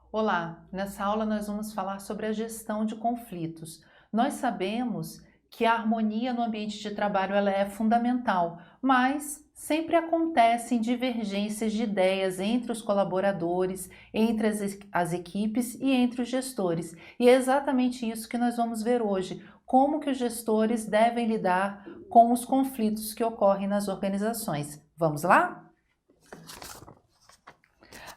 Olá, nessa aula nós vamos falar sobre a gestão de conflitos. Nós sabemos que a harmonia no ambiente de trabalho ela é fundamental, mas sempre acontecem divergências de ideias entre os colaboradores, entre as equipes e entre os gestores. E é exatamente isso que nós vamos ver hoje, como que os gestores devem lidar com os conflitos que ocorrem nas organizações. Vamos lá?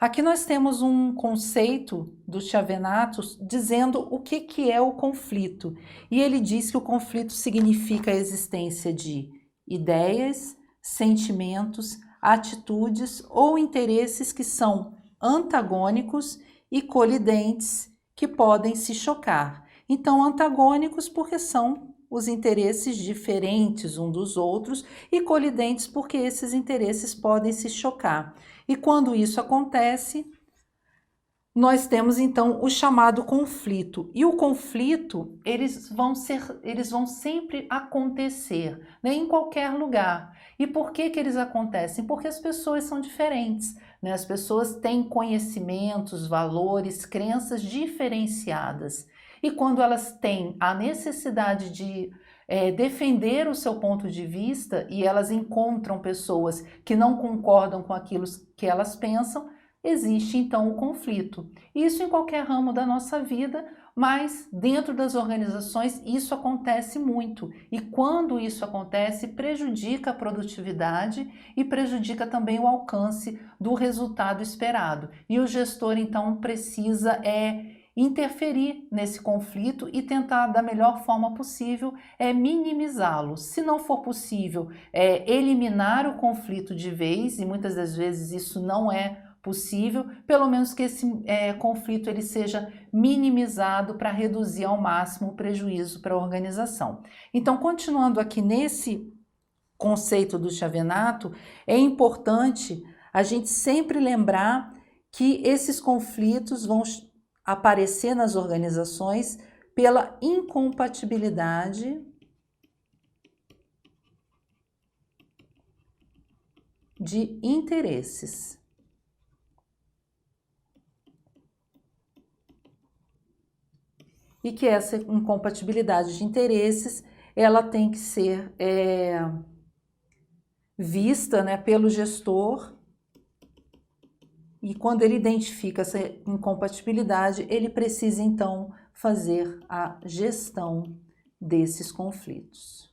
Aqui nós temos um conceito do Chavenato dizendo o que é o conflito. E ele diz que o conflito significa a existência de ideias, sentimentos, atitudes ou interesses que são antagônicos e colidentes que podem se chocar. Então, antagônicos porque são os interesses diferentes um dos outros e colidentes porque esses interesses podem se chocar. E quando isso acontece, nós temos então o chamado conflito. E o conflito, eles vão sempre acontecer, né, em qualquer lugar. E por que eles acontecem? Porque as pessoas são diferentes, né? As pessoas têm conhecimentos, valores, crenças diferenciadas. E quando elas têm a necessidade de defender o seu ponto de vista e elas encontram pessoas que não concordam com aquilo que elas pensam, existe então o conflito. Isso em qualquer ramo da nossa vida, mas dentro das organizações isso acontece muito. E quando isso acontece, prejudica a produtividade e prejudica também o alcance do resultado esperado. E o gestor então precisa interferir nesse conflito e tentar da melhor forma possível minimizá-lo. Se não for possível eliminar o conflito de vez, e muitas das vezes isso não é possível, pelo menos que esse conflito ele seja minimizado para reduzir ao máximo o prejuízo para a organização. Então, continuando aqui nesse conceito do Chavenato, é importante a gente sempre lembrar que esses conflitos vão aparecer nas organizações pela incompatibilidade de interesses. E que essa incompatibilidade de interesses, ela tem que ser vista, né, pelo gestor. E quando ele identifica essa incompatibilidade, ele precisa então fazer a gestão desses conflitos.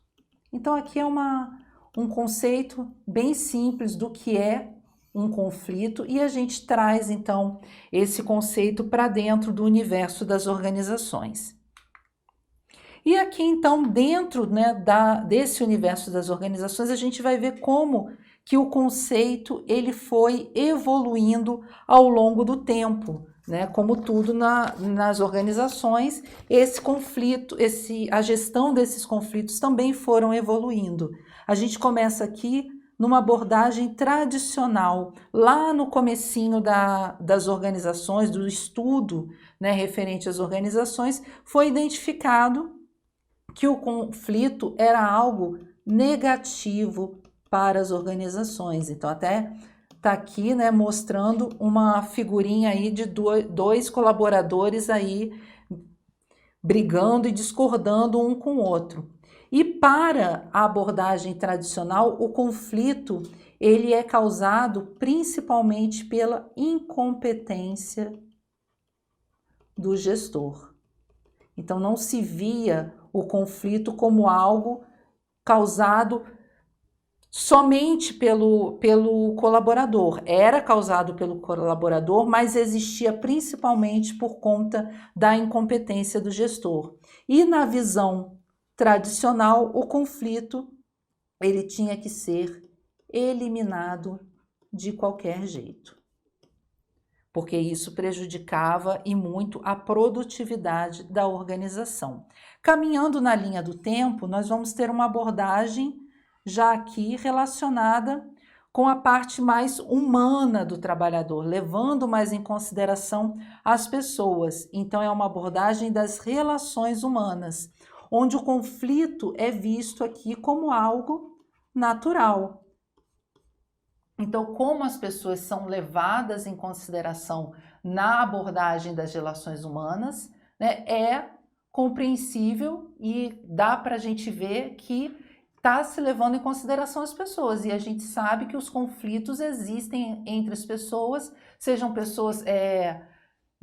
Então aqui é um conceito bem simples do que é um conflito e a gente traz então esse conceito para dentro do universo das organizações. E aqui então dentro, né, desse universo das organizações a gente vai ver como que o conceito ele foi evoluindo ao longo do tempo, né? Como tudo nas organizações, esse conflito, a gestão desses conflitos também foram evoluindo. A gente começa aqui numa abordagem tradicional, lá no comecinho das organizações, do estudo, né, referente às organizações, foi identificado que o conflito era algo negativo para as organizações. Então até está aqui, né, mostrando uma figurinha aí de dois colaboradores aí brigando e discordando um com o outro. E para a abordagem tradicional, o conflito ele é causado principalmente pela incompetência do gestor. Então não se via o conflito como algo causado somente pelo colaborador. Era causado pelo colaborador, mas existia principalmente por conta da incompetência do gestor. E na visão tradicional, o conflito ele tinha que ser eliminado de qualquer jeito, porque isso prejudicava e muito a produtividade da organização. Caminhando na linha do tempo, nós vamos ter uma abordagem já aqui relacionada com a parte mais humana do trabalhador, levando mais em consideração as pessoas. Então, é uma abordagem das relações humanas, onde o conflito é visto aqui como algo natural. Então, como as pessoas são levadas em consideração na abordagem das relações humanas, né, é compreensível e dá para a gente ver que está se levando em consideração as pessoas. E a gente sabe que os conflitos existem entre as pessoas, sejam pessoas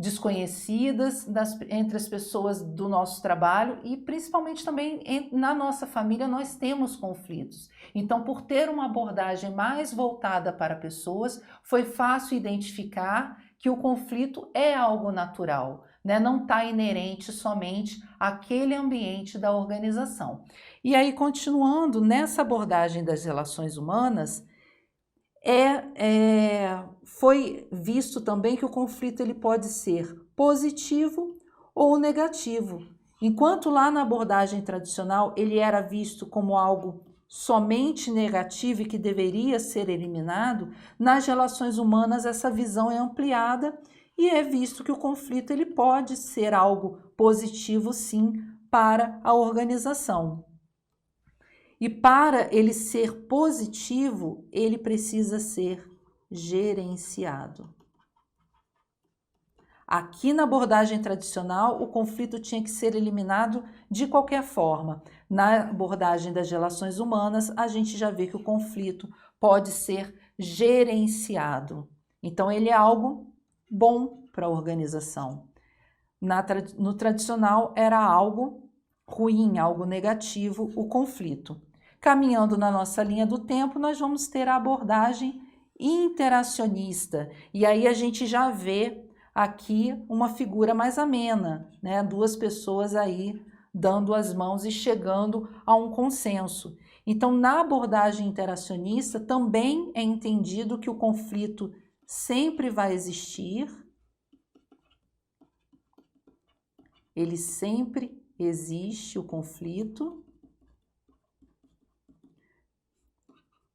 desconhecidas, entre as pessoas do nosso trabalho e principalmente também na nossa família nós temos conflitos. Então, por ter uma abordagem mais voltada para pessoas, foi fácil identificar que o conflito é algo natural, né? Não está inerente somente àquele ambiente da organização. E aí, continuando nessa abordagem das relações humanas, foi visto também que o conflito ele pode ser positivo ou negativo. Enquanto lá na abordagem tradicional ele era visto como algo somente negativo e que deveria ser eliminado, nas relações humanas essa visão é ampliada e é visto que o conflito ele pode ser algo positivo sim para a organização. E para ele ser positivo, ele precisa ser gerenciado. Aqui na abordagem tradicional, o conflito tinha que ser eliminado de qualquer forma. Na abordagem das relações humanas, a gente já vê que o conflito pode ser gerenciado. Então, ele é algo bom para a organização. No tradicional, era algo ruim, algo negativo, o conflito. Caminhando na nossa linha do tempo, nós vamos ter a abordagem interacionista. E aí a gente já vê aqui uma figura mais amena, né? Duas pessoas aí dando as mãos e chegando a um consenso. Então, na abordagem interacionista, também é entendido que o conflito sempre vai existir, ele sempre existe, o conflito,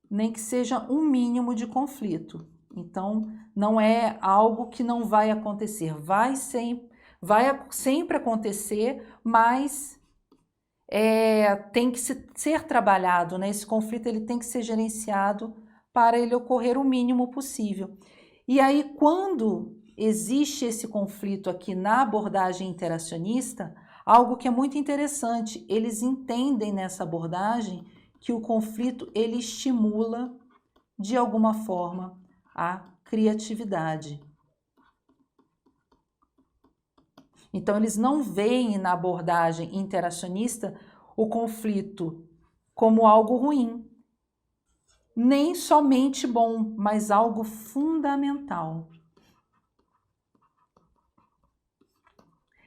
nem que seja um mínimo de conflito. Então, não é algo que não vai acontecer. Vai sempre acontecer, mas tem que ser trabalhado, né? Esse conflito ele tem que ser gerenciado para ele ocorrer o mínimo possível. E aí, quando existe esse conflito aqui na abordagem interacionista, algo que é muito interessante, eles entendem nessa abordagem que o conflito ele estimula de alguma forma a criatividade. Então eles não veem na abordagem interacionista o conflito como algo ruim, nem somente bom, mas algo fundamental.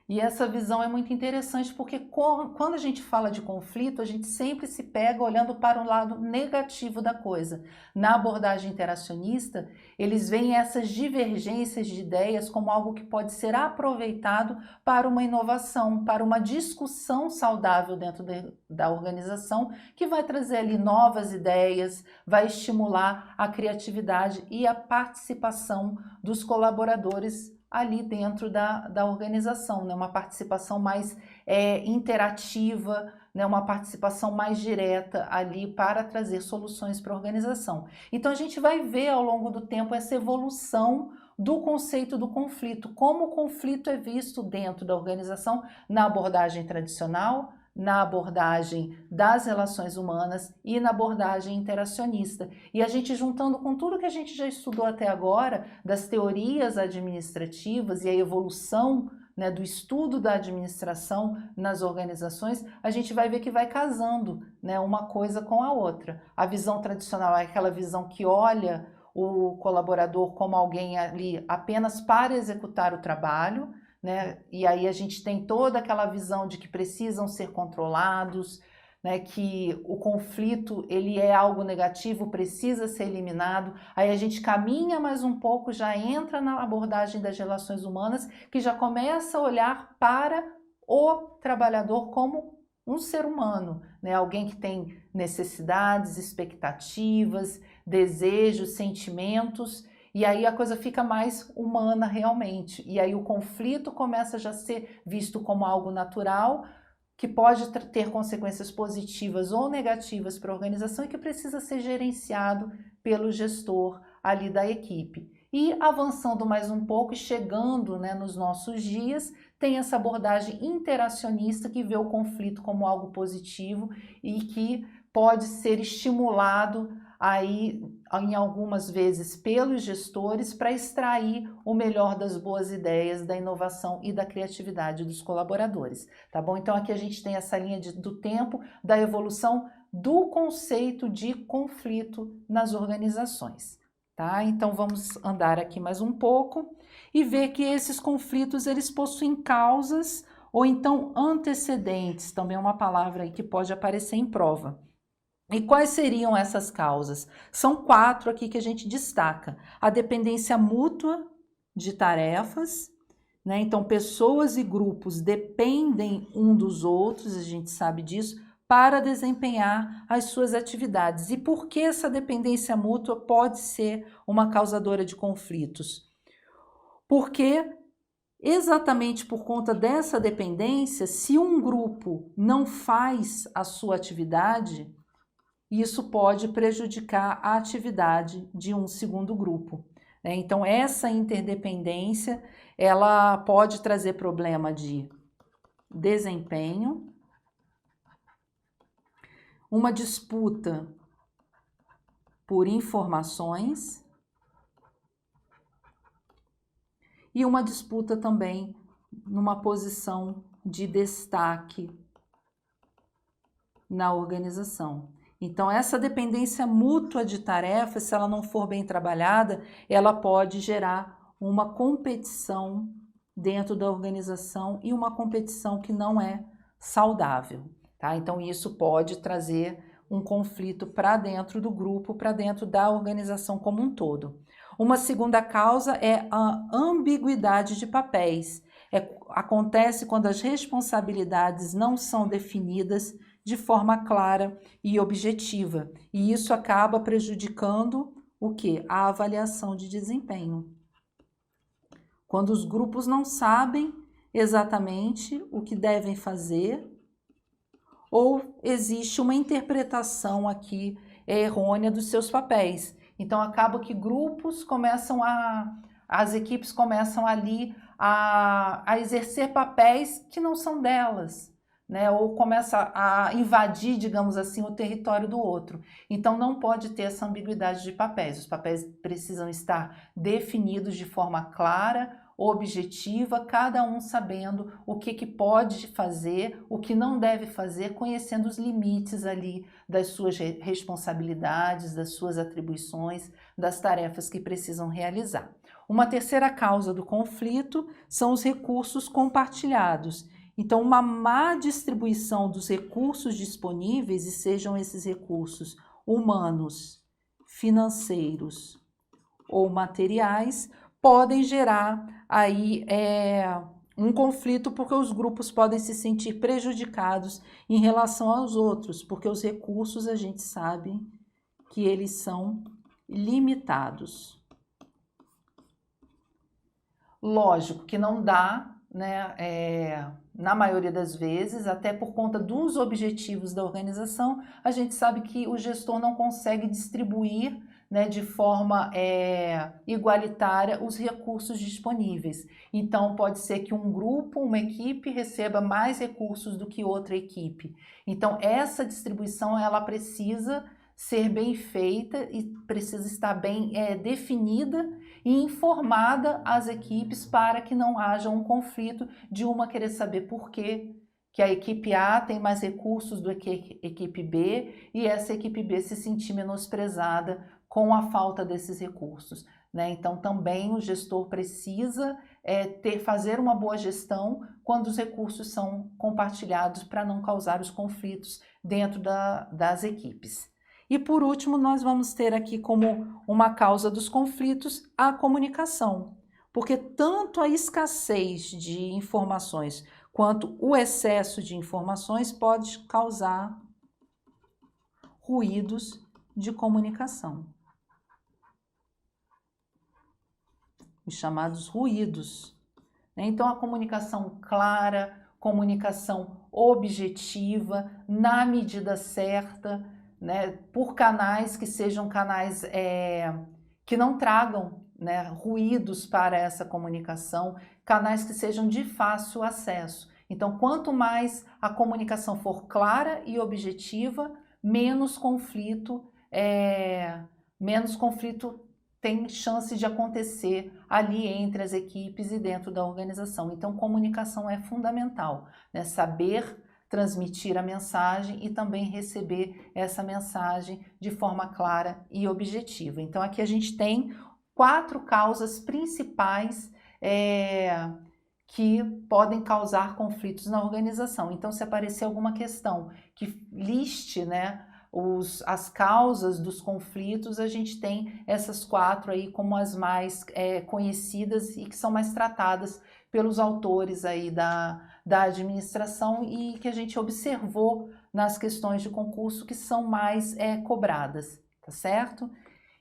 E essa visão é muito interessante porque quando a gente fala de conflito, a gente sempre se pega olhando para o lado negativo da coisa. Na abordagem interacionista, eles veem essas divergências de ideias como algo que pode ser aproveitado para uma inovação, para uma discussão saudável dentro da organização, que vai trazer ali novas ideias, vai estimular a criatividade e a participação dos colaboradores ali dentro da organização, né? Uma participação mais interativa, né? Uma participação mais direta ali para trazer soluções para a organização. Então a gente vai ver ao longo do tempo essa evolução do conceito do conflito, como o conflito é visto dentro da organização na abordagem tradicional, na abordagem das relações humanas e na abordagem interacionista. E a gente juntando com tudo que a gente já estudou até agora, das teorias administrativas e a evolução, né, do estudo da administração nas organizações, a gente vai ver que vai casando, né, uma coisa com a outra. A visão tradicional é aquela visão que olha o colaborador como alguém ali apenas para executar o trabalho, né? E aí a gente tem toda aquela visão de que precisam ser controlados, né? Que o conflito ele é algo negativo, precisa ser eliminado. Aí a gente caminha mais um pouco, já entra na abordagem das relações humanas, que já começa a olhar para o trabalhador como um ser humano, né? Alguém que tem necessidades, expectativas, desejos, sentimentos. E aí a coisa fica mais humana realmente. E aí o conflito começa já a ser visto como algo natural, que pode ter consequências positivas ou negativas para a organização e que precisa ser gerenciado pelo gestor ali da equipe. E avançando mais um pouco e chegando, né, nos nossos dias, tem essa abordagem interacionista que vê o conflito como algo positivo e que pode ser estimulado aí em algumas vezes pelos gestores para extrair o melhor das boas ideias, da inovação e da criatividade dos colaboradores, tá bom? Então aqui a gente tem essa linha do tempo da evolução do conceito de conflito nas organizações, tá? Então vamos andar aqui mais um pouco e ver que esses conflitos eles possuem causas ou então antecedentes, também é uma palavra aí que pode aparecer em prova. E quais seriam essas causas? São 4 aqui que a gente destaca. A dependência mútua de tarefas, né? Então, pessoas e grupos dependem um dos outros, a gente sabe disso, para desempenhar as suas atividades. E por que essa dependência mútua pode ser uma causadora de conflitos? Porque exatamente por conta dessa dependência, se um grupo não faz a sua atividade, isso pode prejudicar a atividade de um segundo grupo, né? Então, essa interdependência, ela pode trazer problema de desempenho, uma disputa por informações e uma disputa também numa posição de destaque na organização. Então, essa dependência mútua de tarefas, se ela não for bem trabalhada, ela pode gerar uma competição dentro da organização e uma competição que não é saudável, tá? Então, isso pode trazer um conflito para dentro do grupo, para dentro da organização como um todo. Uma segunda causa é a ambiguidade de papéis. Acontece quando as responsabilidades não são definidas de forma clara e objetiva, e isso acaba prejudicando o quê? A avaliação de desempenho. Quando os grupos não sabem exatamente o que devem fazer, ou existe uma interpretação aqui errônea dos seus papéis. Então acaba que grupos começam as equipes começam ali a exercer papéis que não são delas, né? Ou começa a invadir, digamos assim, o território do outro. Então não pode ter essa ambiguidade de papéis. Os papéis precisam estar definidos de forma clara, objetiva, cada um sabendo o que pode fazer, o que não deve fazer, conhecendo os limites ali das suas responsabilidades, das suas atribuições, das tarefas que precisam realizar. Uma terceira causa do conflito são os recursos compartilhados. Então, uma má distribuição dos recursos disponíveis, e sejam esses recursos humanos, financeiros ou materiais, podem gerar aí um conflito, porque os grupos podem se sentir prejudicados em relação aos outros, porque os recursos a gente sabe que eles são limitados. Lógico que não dá, né, na maioria das vezes, até por conta dos objetivos da organização, a gente sabe que o gestor não consegue distribuir, né, de forma igualitária os recursos disponíveis. Então, pode ser que um grupo, uma equipe, receba mais recursos do que outra equipe. Então, essa distribuição, ela precisa ser bem feita e precisa estar bem definida e informada às equipes para que não haja um conflito de uma querer saber por quê que a equipe A tem mais recursos do que a equipe B e essa equipe B se sentir menosprezada com a falta desses recursos, né? Então também o gestor precisa fazer uma boa gestão quando os recursos são compartilhados para não causar os conflitos dentro das equipes. E por último, nós vamos ter aqui como uma causa dos conflitos a comunicação, porque tanto a escassez de informações quanto o excesso de informações pode causar ruídos de comunicação, os chamados ruídos. Então, a comunicação clara, comunicação objetiva, na medida certa, né, por canais que sejam canais que não tragam, né, ruídos para essa comunicação, canais que sejam de fácil acesso. Então, quanto mais a comunicação for clara e objetiva, menos conflito tem chance de acontecer ali entre as equipes e dentro da organização. Então, comunicação é fundamental, né? Saber transmitir a mensagem e também receber essa mensagem de forma clara e objetiva. Então, aqui a gente tem 4 causas principais que podem causar conflitos na organização. Então, se aparecer alguma questão que liste, né, as causas dos conflitos, a gente tem essas 4 aí como as mais conhecidas e que são mais tratadas pelos autores aí da administração e que a gente observou nas questões de concurso que são mais cobradas, tá certo?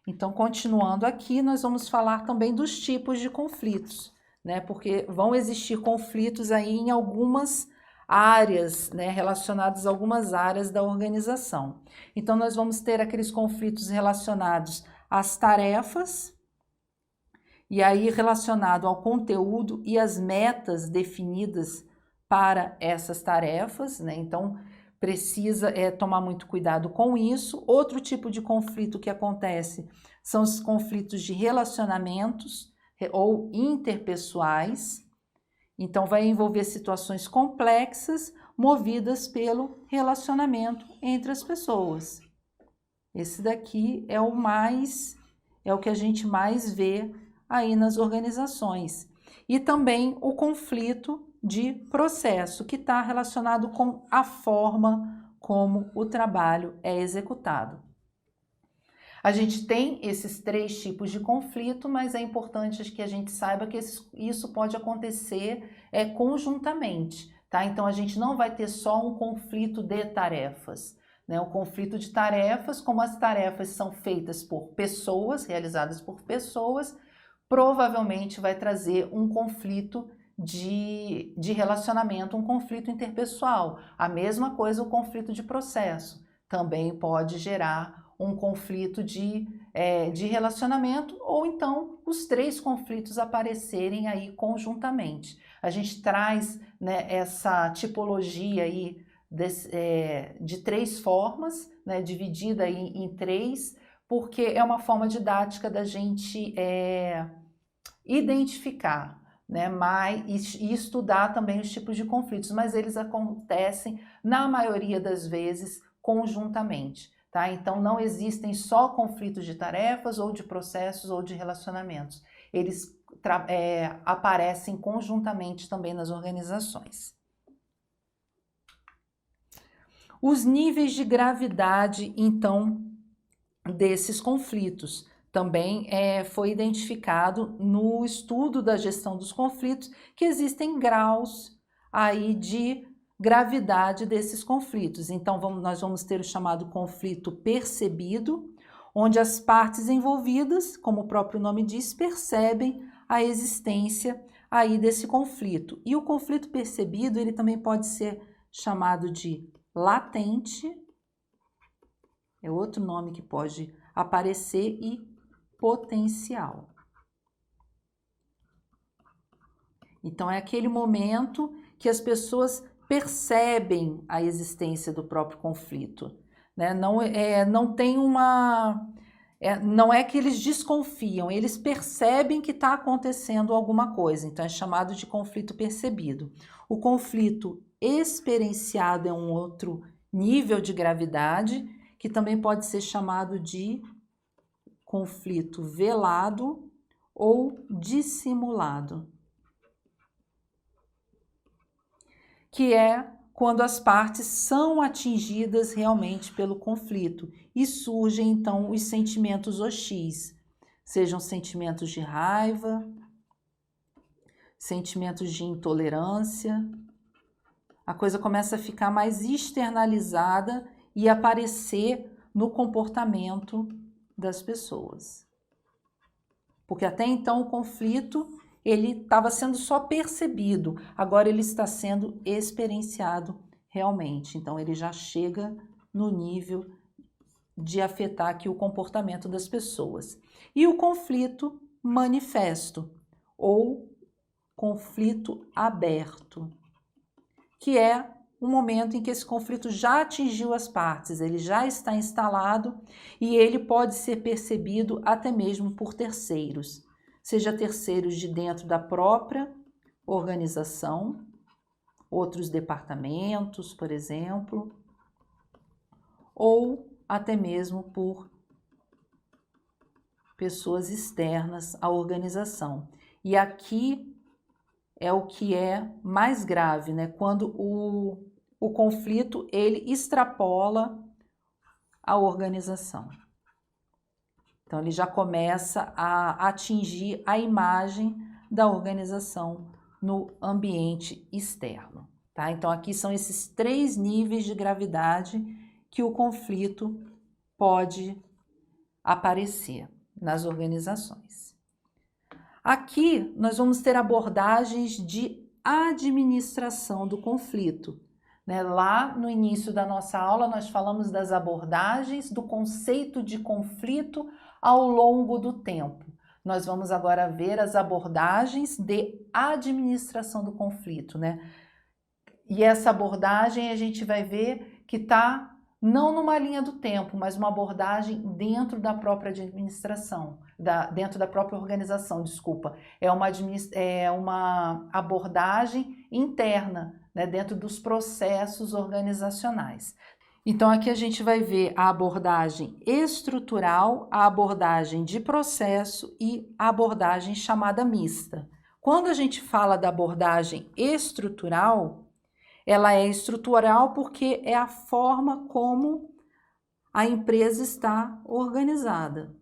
Então, continuando aqui, nós vamos falar também dos tipos de conflitos, né? Porque vão existir conflitos aí em algumas áreas, né, relacionadas a algumas áreas da organização. Então, nós vamos ter aqueles conflitos relacionados às tarefas, e aí relacionado ao conteúdo e às metas definidas para essas tarefas, né? Então, precisa tomar muito cuidado com isso. Outro tipo de conflito que acontece são os conflitos de relacionamentos ou interpessoais. Então, vai envolver situações complexas movidas pelo relacionamento entre as pessoas. Esse daqui é o que a gente mais vê aí nas organizações. E também o conflito de processo, que está relacionado com a forma como o trabalho é executado. A gente tem esses 3 tipos de conflito, mas é importante que a gente saiba que isso pode acontecer conjuntamente, tá? Então, a gente não vai ter só um conflito de tarefas, né? O conflito de tarefas, como as tarefas são feitas por pessoas, realizadas por pessoas, provavelmente vai trazer um conflito de relacionamento, um conflito interpessoal. A mesma coisa o conflito de processo, também pode gerar um conflito de relacionamento, ou então os 3 conflitos aparecerem aí conjuntamente. A gente traz, né, essa tipologia aí de 3 formas, né, dividida aí em 3, porque é uma forma didática da gente identificar, né, e estudar também os tipos de conflitos, mas eles acontecem, na maioria das vezes, conjuntamente. Tá? Então, não existem só conflitos de tarefas, ou de processos, ou de relacionamentos. Eles aparecem conjuntamente também nas organizações. Os níveis de gravidade, então, desses conflitos. Também foi identificado no estudo da gestão dos conflitos que existem graus aí de gravidade desses conflitos. Então, nós vamos ter o chamado conflito percebido, onde as partes envolvidas, como o próprio nome diz, percebem a existência aí desse conflito. E o conflito percebido, ele também pode ser chamado de latente, é outro nome que pode aparecer, e potencial. Então, é aquele momento que as pessoas percebem a existência do próprio conflito, né? Não tem não é que eles desconfiam, eles percebem que está acontecendo alguma coisa, então é chamado de conflito percebido. O conflito experienciado é um outro nível de gravidade, que também pode ser chamado de conflito velado ou dissimulado, que é quando as partes são atingidas realmente pelo conflito e surgem então os sentimentos hostis, sejam sentimentos de raiva, sentimentos de intolerância. A coisa começa a ficar mais externalizada e aparecer no comportamento das pessoas. Porque até então o conflito ele estava sendo só percebido, agora ele está sendo experienciado realmente. Então, ele já chega no nível de afetar aqui o comportamento das pessoas. E o conflito manifesto, ou conflito aberto, que é um momento em que esse conflito já atingiu as partes, ele já está instalado e ele pode ser percebido até mesmo por terceiros, seja terceiros de dentro da própria organização, outros departamentos, por exemplo, ou até mesmo por pessoas externas à organização. E aqui é o que é mais grave, né? Quando o conflito ele extrapola a organização. Então, ele já começa a atingir a imagem da organização no ambiente externo, tá? Então, aqui são esses 3 níveis de gravidade que o conflito pode aparecer nas organizações. Aqui, nós vamos ter abordagens de administração do conflito. Lá no início da nossa aula, nós falamos das abordagens do conceito de conflito ao longo do tempo. Nós vamos agora ver as abordagens de administração do conflito, E essa abordagem a gente vai ver que está não numa linha do tempo, mas uma abordagem dentro da própria administração, dentro da própria organização, desculpa. É uma abordagem interna, dentro dos processos organizacionais. Então, aqui a gente vai ver a abordagem estrutural, a abordagem de processo e a abordagem chamada mista. Quando a gente fala da abordagem estrutural, ela é estrutural porque é a forma como a empresa está organizada.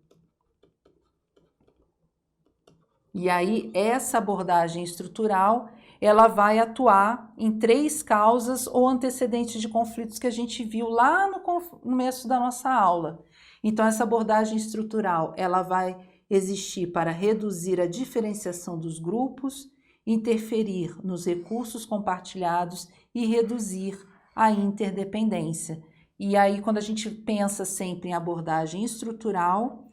E aí, essa abordagem estrutural, ela vai atuar em 3 causas ou antecedentes de conflitos que a gente viu lá no começo da nossa aula. Então, essa abordagem estrutural, ela vai existir para reduzir a diferenciação dos grupos, interferir nos recursos compartilhados e reduzir a interdependência. E aí, quando a gente pensa sempre em abordagem estrutural,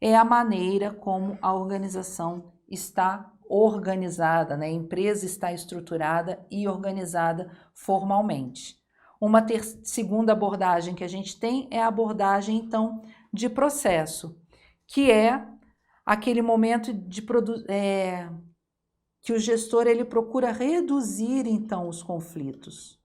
é a maneira como a organização está organizada, a empresa está estruturada e organizada formalmente. Uma segunda abordagem que a gente tem é a abordagem, então, de processo, que é aquele momento que o gestor ele procura reduzir, então, os conflitos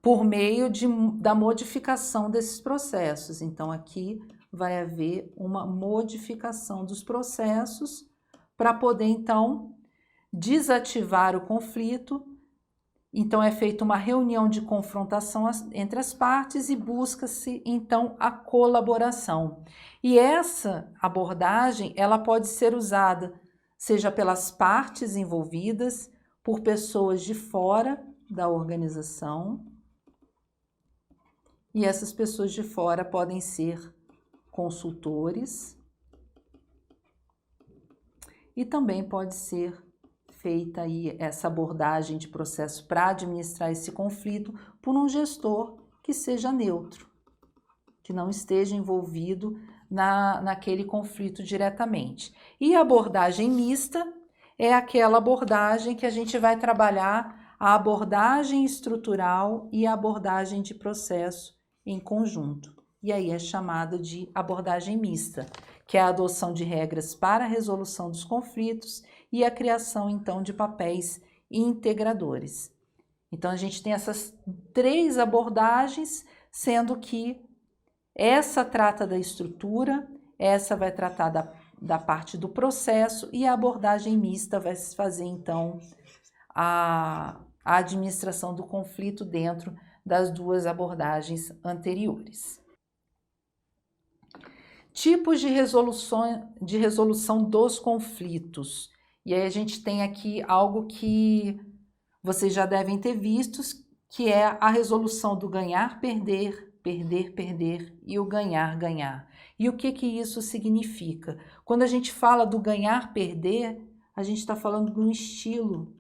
por meio da modificação desses processos. Então, aqui vai haver uma modificação dos processos para poder, então, desativar o conflito. Então, é feita uma reunião de confrontação entre as partes e busca-se, então, a colaboração. E essa abordagem, ela pode ser usada, seja pelas partes envolvidas, por pessoas de fora da organização, e essas pessoas de fora podem ser consultores e também pode ser feita aí essa abordagem de processo para administrar esse conflito por um gestor que seja neutro, que não esteja envolvido naquele conflito diretamente. E a abordagem mista é aquela abordagem que a gente vai trabalhar a abordagem estrutural e a abordagem de processo em conjunto. E aí é chamada de abordagem mista, que é a adoção de regras para a resolução dos conflitos e a criação, então, de papéis integradores. Então, a gente tem essas 3 abordagens, sendo que essa trata da estrutura, essa vai tratar da parte do processo e a abordagem mista vai fazer, então, a administração do conflito dentro das 2 abordagens anteriores. Tipos de resolução dos conflitos. E aí a gente tem aqui algo que vocês já devem ter visto, que é a resolução do ganhar-perder, perder-perder e o ganhar-ganhar. E o que isso significa? Quando a gente fala do ganhar-perder, a gente está falando de um estilo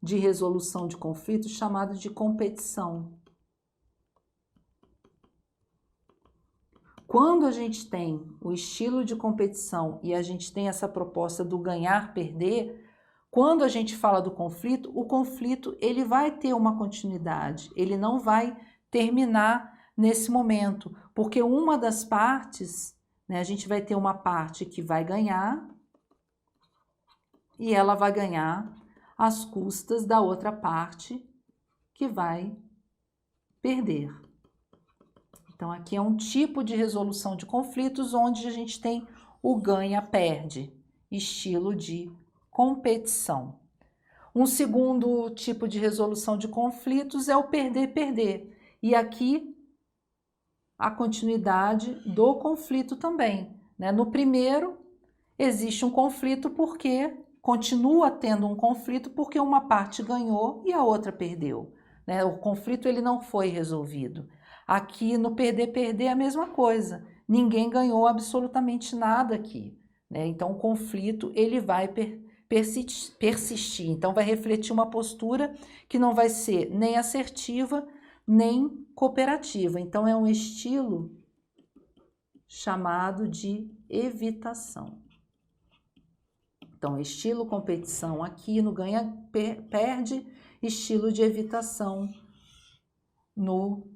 de resolução de conflitos chamado de competição. Quando a gente tem o estilo de competição e a gente tem essa proposta do ganhar-perder, quando a gente fala do conflito, o conflito ele vai ter uma continuidade, ele não vai terminar nesse momento, porque uma das partes, né, a gente vai ter uma parte que vai ganhar e ela vai ganhar às custas da outra parte que vai perder. Então, aqui é um tipo de resolução de conflitos onde a gente tem o ganha-perde, estilo de competição. Um segundo tipo de resolução de conflitos é o perder-perder. E aqui, a continuidade do conflito também, né? No primeiro, existe um conflito porque continua tendo um conflito porque uma parte ganhou e a outra perdeu, né? O conflito ele não foi resolvido. Aqui no perder-perder é a mesma coisa. Ninguém ganhou absolutamente nada aqui, né? Então o conflito ele vai persistir. Então vai refletir uma postura que não vai ser nem assertiva nem cooperativa. Então é um estilo chamado de evitação. Então, estilo competição aqui no ganha-perde, estilo de evitação no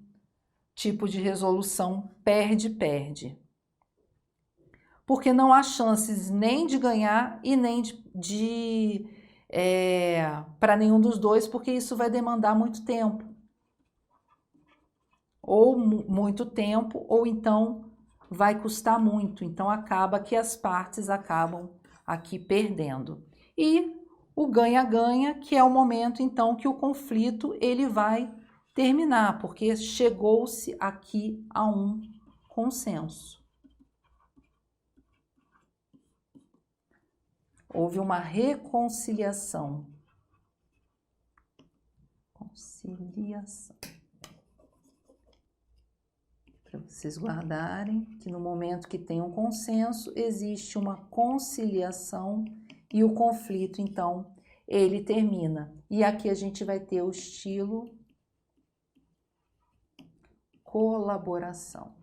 tipo de resolução perde-perde. Porque não há chances nem de ganhar e nem para nenhum dos dois, porque isso vai demandar muito tempo. Ou muito tempo, ou então vai custar muito. Então, acaba que as partes acabam aqui perdendo. E o ganha-ganha, que é o momento então que o conflito ele vai terminar, porque chegou-se aqui a um consenso. Houve uma reconciliação. Conciliação. Para vocês guardarem que no momento que tem um consenso, existe uma conciliação e o conflito, então, ele termina. E aqui a gente vai ter o estilo colaboração.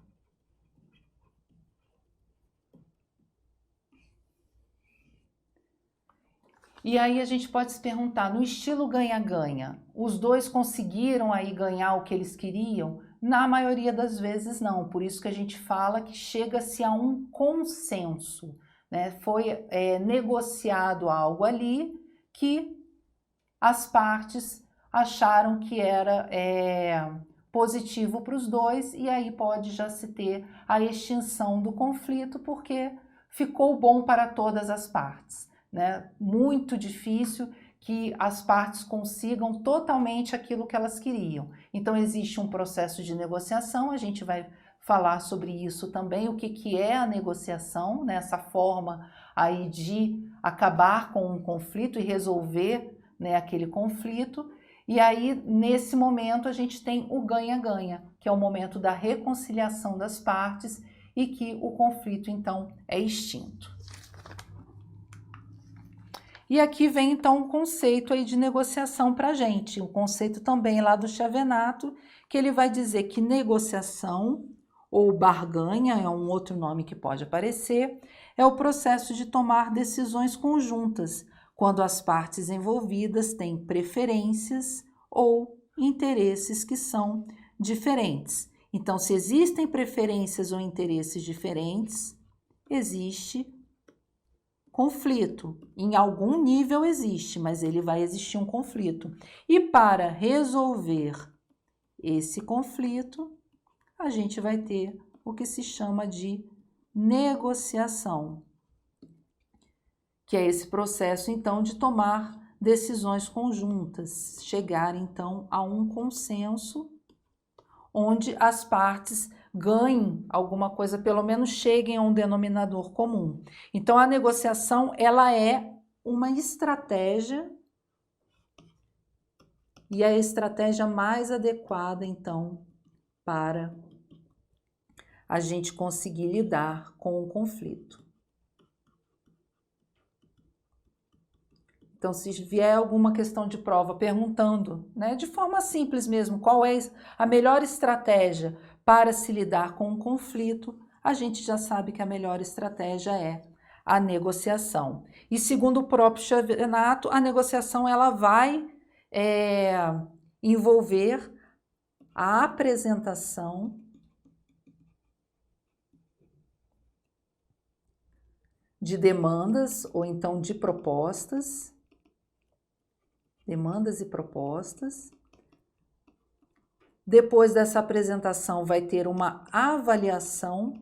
E aí a gente pode se perguntar, no estilo ganha-ganha, os dois conseguiram aí ganhar o que eles queriam? Na maioria das vezes não, por isso que a gente fala que chega-se a um consenso, né? Foi negociado algo ali que as partes acharam que era positivo para os dois e aí pode já se ter a extinção do conflito porque ficou bom para todas as partes, né? Muito difícil que as partes consigam totalmente aquilo que elas queriam. Então existe um processo de negociação, a gente vai falar sobre isso também, o que é a negociação, né? Essa forma aí de acabar com um conflito e resolver, né, aquele conflito. E aí, nesse momento, a gente tem o ganha-ganha, que é o momento da reconciliação das partes e que o conflito, então, é extinto. E aqui vem, então, o conceito aí de negociação para a gente, o conceito também lá do Chavenato, que ele vai dizer que negociação, ou barganha, é um outro nome que pode aparecer, é o processo de tomar decisões conjuntas, quando as partes envolvidas têm preferências ou interesses que são diferentes. Então, se existem preferências ou interesses diferentes, existe conflito. Em algum nível existe, mas ele vai existir um conflito. E para resolver esse conflito, a gente vai ter o que se chama de negociação, que é esse processo, então, de tomar decisões conjuntas, chegar, então, a um consenso onde as partes ganhem alguma coisa, pelo menos cheguem a um denominador comum. Então, a negociação, ela é uma estratégia e a estratégia mais adequada, então, para a gente conseguir lidar com o conflito. Então, se vier alguma questão de prova perguntando, né, de forma simples mesmo, qual é a melhor estratégia para se lidar com um conflito, a gente já sabe que a melhor estratégia é a negociação. E segundo o próprio Xavenato, a negociação ela vai envolver a apresentação de demandas ou então de propostas, demandas e propostas. Depois dessa apresentação vai ter uma avaliação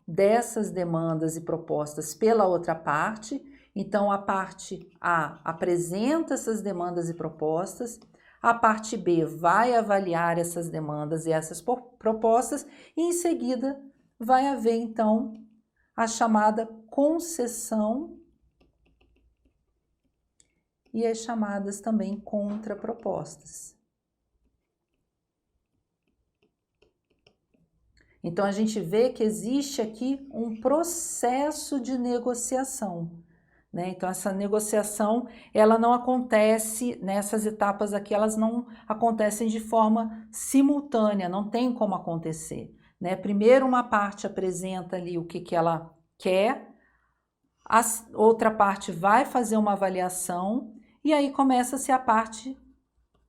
dessas demandas e propostas pela outra parte. Então, a parte A apresenta essas demandas e propostas, a parte B vai avaliar essas demandas e essas propostas, e em seguida vai haver, então, a chamada concessão e as chamadas também contrapropostas. Então, a gente vê que existe aqui um processo de negociação, né? Então, essa negociação, ela não acontece, nessas etapas aqui, elas não acontecem de forma simultânea, não tem como acontecer, né? Primeiro, uma parte apresenta ali o que ela quer, a outra parte vai fazer uma avaliação, e aí começa-se a parte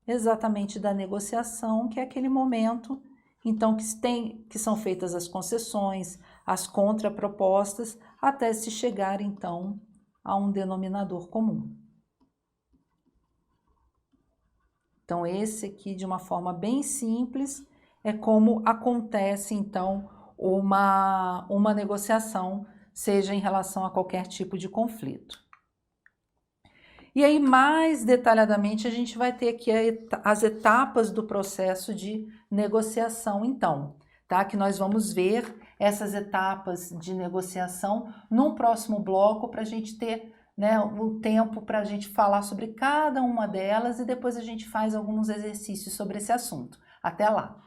exatamente da negociação, que é aquele momento então que são feitas as concessões, as contrapropostas, até se chegar então a um denominador comum. Então esse aqui, de uma forma bem simples, é como acontece então uma negociação, seja em relação a qualquer tipo de conflito. E aí, mais detalhadamente, a gente vai ter aqui as etapas do processo de negociação, então, tá? Que nós vamos ver essas etapas de negociação num próximo bloco, para a gente ter, né, o tempo para a gente falar sobre cada uma delas, e depois a gente faz alguns exercícios sobre esse assunto. Até lá!